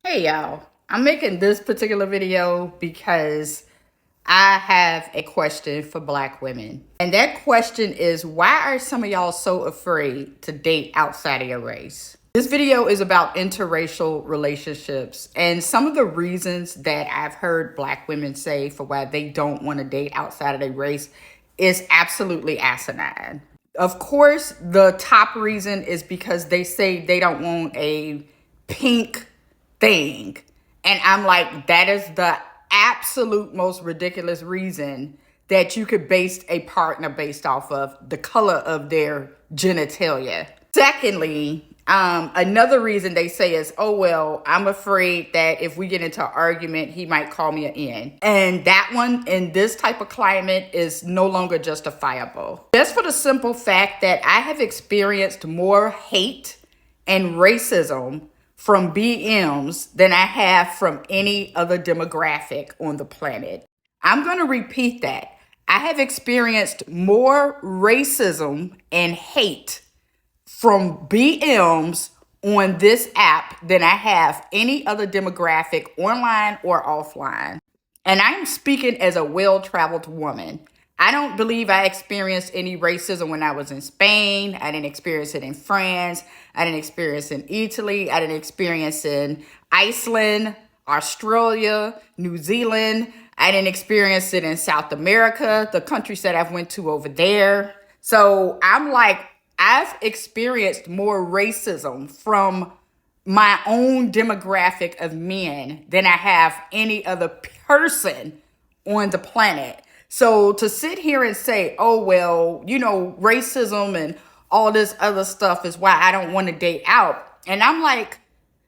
Hey y'all, I'm making this particular video because I have a question for Black women. And that question is, why are some of y'all so afraid to date outside of your race? This video is about interracial relationships and some of the reasons that I've heard Black women say for why they don't want to date outside of their race is absolutely asinine. Of course, the top reason is because they say they don't want a pink thing. And I'm like, that is the absolute most ridiculous reason that you could base a partner based off of the color of their genitalia. Secondly, another reason they say is, oh, well, I'm afraid that if we get into an argument, he might call me an N. And that one in this type of climate is no longer justifiable. Just for the simple fact that I have experienced more hate and racism from BMs than I have from any other demographic on the planet. I'm going to repeat that. I have experienced more racism and hate from BMs on this app than I have any other demographic online or offline. And I'm speaking as a well-traveled woman. I don't believe I experienced any racism when I was in Spain. I didn't experience it in France. I didn't experience it in Italy. I didn't experience it in Iceland, Australia, New Zealand. I didn't experience it in South America, the countries that I've went to over there. So I'm like, I've experienced more racism from my own demographic of men than I have any other person on the planet. So to sit here and say, oh, well, racism and all this other stuff is why I don't want to date out. And I'm like,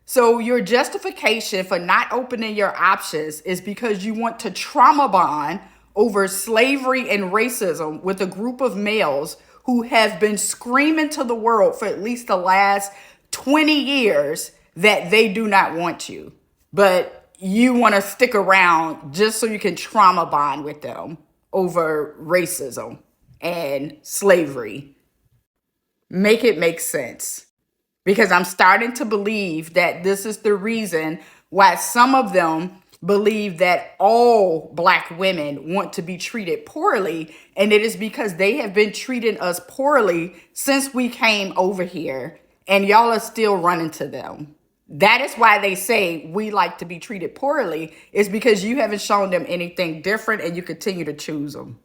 so your justification for not opening your options is because you want to trauma bond over slavery and racism with a group of males who have been screaming to the world for at least the last 20 years that they do not want you. But you want to stick around just so you can trauma bond with them over racism and slavery. Make it make sense. Because I'm starting to believe that this is the reason why some of them believe that all Black women want to be treated poorly. And it is because they have been treating us poorly since we came over here. And y'all are still running to them. That is why they say we like to be treated poorly, is because you haven't shown them anything different and you continue to choose them.